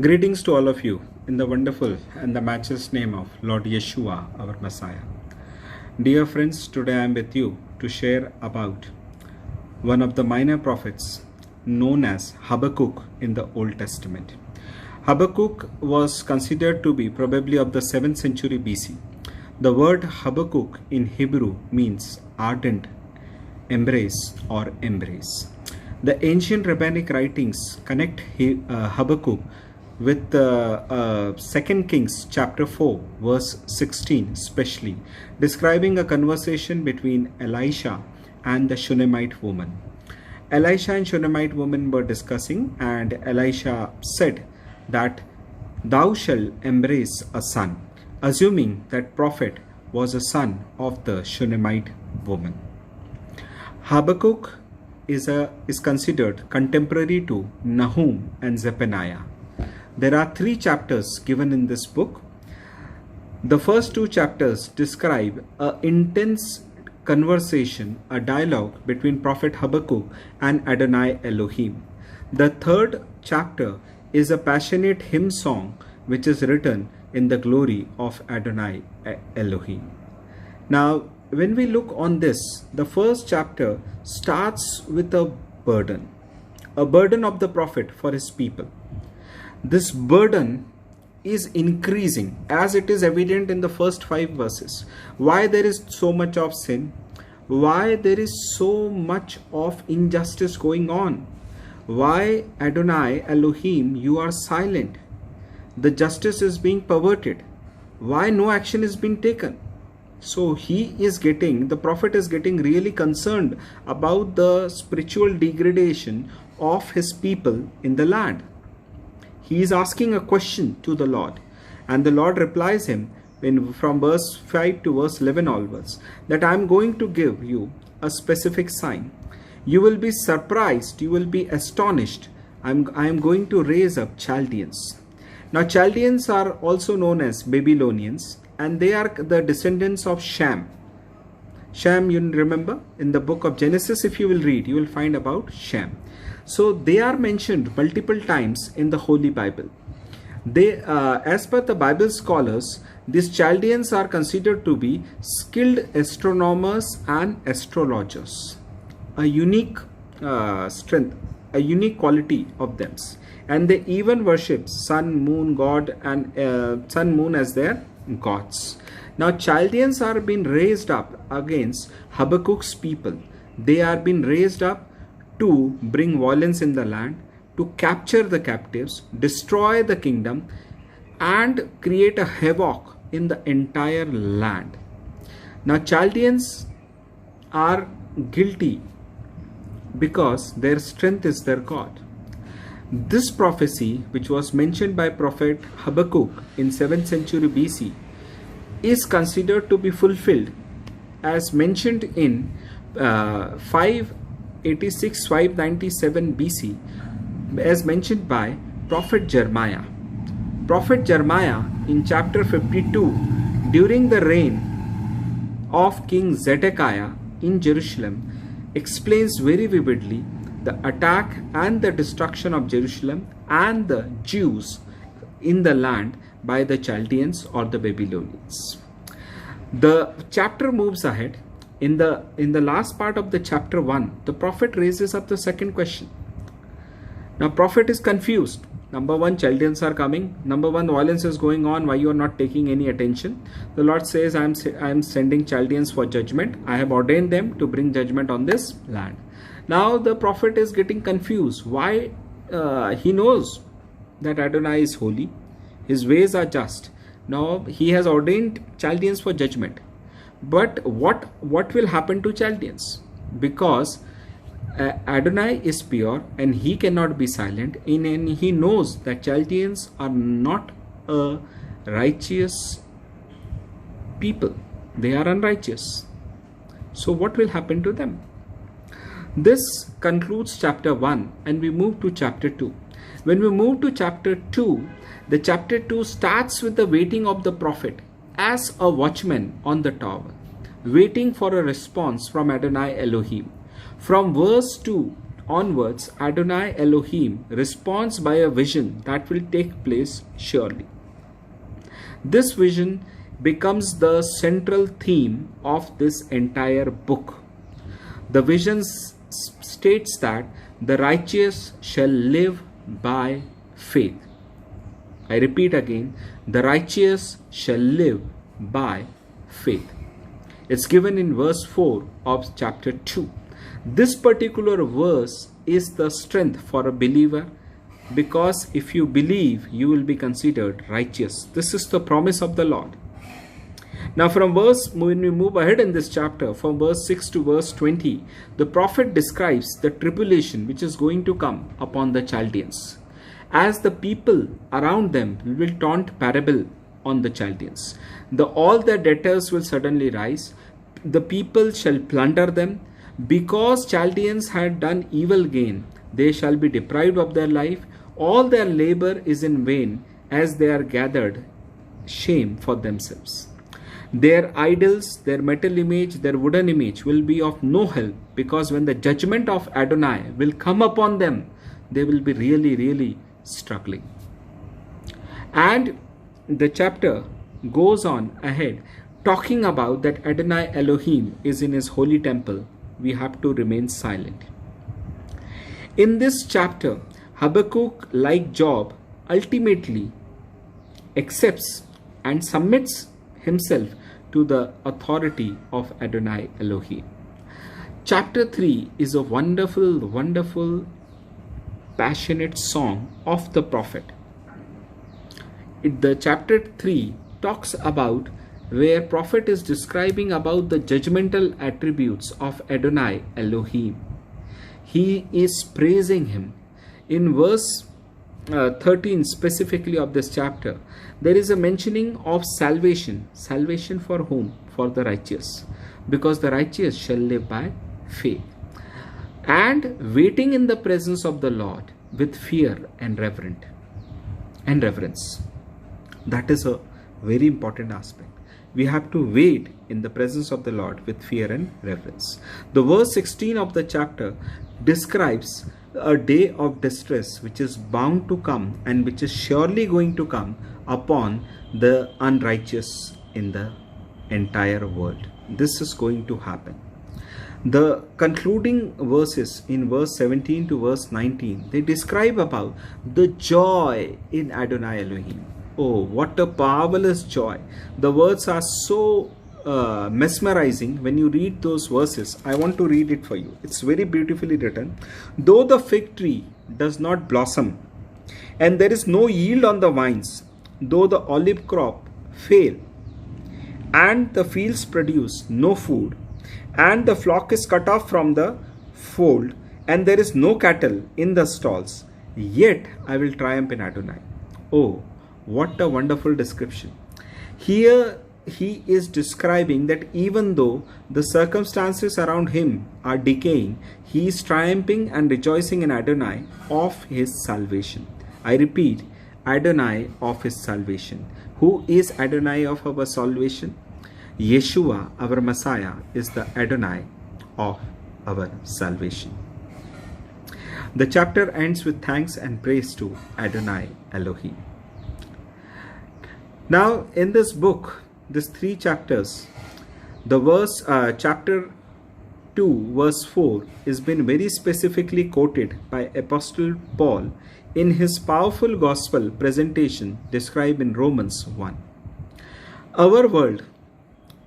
Greetings to all of you in the wonderful and the matchless name of Lord Yeshua, our Messiah. Dear friends, today I am with you to share about one of the minor prophets known as Habakkuk in the Old Testament. Habakkuk was considered to be probably of the 7th century BC. The word Habakkuk in Hebrew means ardent embrace or embrace. The ancient rabbinic writings connect Habakkuk with 2 Kings chapter 4 verse 16 especially, describing a conversation between Elisha and the Shunammite woman. Elisha and Shunammite woman were discussing, and Elisha said that thou shalt embrace a son, assuming that prophet was a son of the Shunammite woman. Habakkuk is considered contemporary to Nahum and Zephaniah. There are 3 chapters given in this book. The first 2 chapters describe an intense conversation, a dialogue between Prophet Habakkuk and Adonai Elohim. The third chapter is a passionate hymn song which is written in the glory of Adonai Elohim. Now, when we look on this, the first chapter starts with a burden of the prophet for his people. This burden is increasing, as it is evident in the first 5 verses. Why there is so much of sin? Why there is so much of injustice going on? Why, Adonai Elohim, you are silent? The justice is being perverted. Why no action is being taken? So the prophet is getting really concerned about the spiritual degradation of his people in the land. He is asking a question to the Lord, and the Lord replies him from verse 5 to verse 11 onwards, that I am going to give you a specific sign. You will be surprised, you will be astonished. I am going to raise up Chaldeans. Now Chaldeans are also known as Babylonians, and they are the descendants of Shem. Shem, you remember, in the book of Genesis, if you will read, you will find about Shem. So they are mentioned multiple times in the Holy Bible. As per the Bible scholars, these Chaldeans are considered to be skilled astronomers and astrologers. A unique strength, a unique quality of them. And they even worship sun, moon, God, and sun, moon as their gods. Now Chaldeans are being raised up against Habakkuk's people. They are being raised up to bring violence in the land, to capture the captives, destroy the kingdom, and create a havoc in the entire land. Now Chaldeans are guilty because their strength is their God. This prophecy, which was mentioned by Prophet Habakkuk in 7th century BC, is considered to be fulfilled as mentioned in 597 BC, as mentioned by Prophet Jeremiah. Prophet Jeremiah in chapter 52, during the reign of King Zedekiah in Jerusalem, explains very vividly the attack and the destruction of Jerusalem and the Jews in the land by the Chaldeans or the Babylonians. The chapter moves ahead. In the last part of the chapter 1, the prophet raises up the second question. Now prophet is confused. Number 1, Chaldeans are coming. Number 1, violence is going on. Why you are not taking any attention? The Lord says, I am sending Chaldeans for judgment. I have ordained them to bring judgment on this land. Now the prophet is getting confused. Why? He knows that Adonai is holy. His ways are just. Now he has ordained Chaldeans for judgment. But what will happen to Chaldeans? Because Adonai is pure and he cannot be silent, and he knows that Chaldeans are not a righteous people. They are unrighteous. So what will happen to them? This concludes chapter 1, and we move to chapter 2. When we move to chapter 2, the chapter 2 starts with the waiting of the prophet as a watchman on the tower, waiting for a response from Adonai Elohim. From verse 2 onwards, Adonai Elohim responds by a vision that will take place surely. This vision becomes the central theme of this entire book. The vision states that the righteous shall live by faith. I repeat again, the righteous shall live by faith. It's given in verse 4 of chapter 2. This particular verse is the strength for a believer, because if you believe, you will be considered righteous. This is the promise of the Lord. Now when we move ahead in this chapter, from verse 6 to verse 20, the prophet describes the tribulation which is going to come upon the Chaldeans, as the people around them will taunt parable on the Chaldeans. All their debtors will suddenly rise. The people shall plunder them. Because Chaldeans had done evil gain, they shall be deprived of their life. All their labor is in vain, as they are gathered shame for themselves. Their idols, their metal image, their wooden image will be of no help, because when the judgment of Adonai will come upon them, they will be really, really struggling. And the chapter goes on ahead talking about that Adonai Elohim is in his holy temple. We have to remain silent. In this chapter, Habakkuk, like Job, ultimately accepts and submits himself to the authority of Adonai Elohim. Chapter 3 is a wonderful, wonderful, passionate song of the prophet. The chapter 3 talks about where prophet is describing about the judgmental attributes of Adonai Elohim. He is praising him. In verse 13 specifically of this chapter, there is a mentioning of salvation. Salvation for whom? For the righteous. Because the righteous shall live by faith. And waiting in the presence of the Lord with fear and reverence. That is a very important aspect. We have to wait in the presence of the Lord with fear and reverence. The verse 16 of the chapter describes a day of distress which is bound to come and which is surely going to come upon the unrighteous in the entire world. This is going to happen. The concluding verses in verse 17 to verse 19, they describe about the joy in Adonai Elohim. Oh, what a marvelous joy. The words are so mesmerizing when you read those verses. I want to read it for you. It's very beautifully written. Though the fig tree does not blossom, and there is no yield on the vines, though the olive crop fail, and the fields produce no food, and the flock is cut off from the fold, and there is no cattle in the stalls, yet I will triumph in Adonai. Oh, what a wonderful description. Here he is describing that even though the circumstances around him are decaying, he is triumphing and rejoicing in Adonai of his salvation. I repeat, Adonai of his salvation. Who is Adonai of our salvation? Yeshua, our Messiah, is the Adonai of our salvation. The chapter ends with thanks and praise to Adonai Elohim. Now, in this book, these 3 chapters, the chapter 2, verse 4 is been very specifically quoted by Apostle Paul in his powerful gospel presentation described in Romans 1. Our world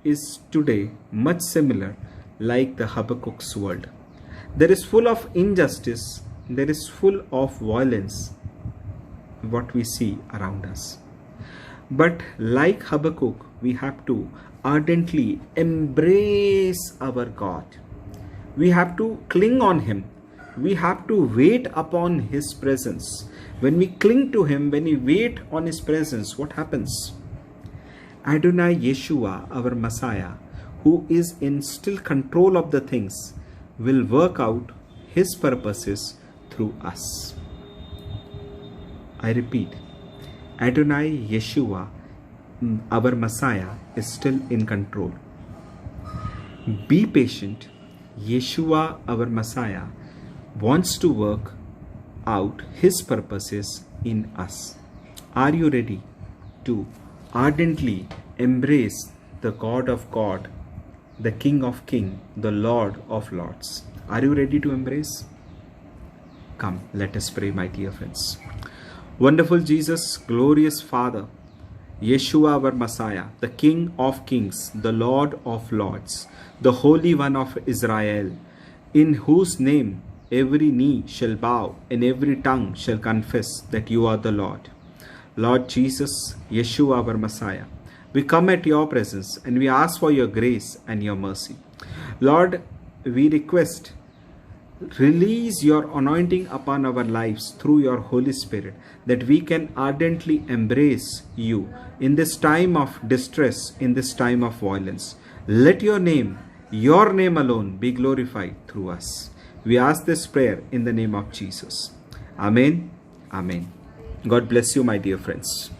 is today much similar like the Habakkuk's world. There is full of injustice, there is full of violence, what we see around us. But like Habakkuk, we have to ardently embrace our God. We have to cling on him. We have to wait upon his presence. When we cling to him, when we wait on his presence, what happens? Adonai Yeshua, our Messiah, who is in still control of the things, will work out his purposes through us. I repeat, Adonai Yeshua, our Messiah, is still in control. Be patient. Yeshua, our Messiah, wants to work out His purposes in us. Are you ready to ardently embrace the God of God, the King of Kings, the Lord of Lords? Are you ready to embrace? Come, let us pray, my dear friends. Wonderful Jesus, glorious Father, Yeshua our Messiah, the King of Kings, the Lord of Lords, the Holy One of Israel, in whose name every knee shall bow and every tongue shall confess that you are the Lord. Lord Jesus, Yeshua our Messiah, we come at your presence and we ask for your grace and your mercy. Lord, we request, release your anointing upon our lives through your Holy Spirit, that we can ardently embrace you in this time of distress, in this time of violence. Let your name alone be glorified through us. We ask this prayer in the name of Jesus. Amen. Amen. God bless you, my dear friends.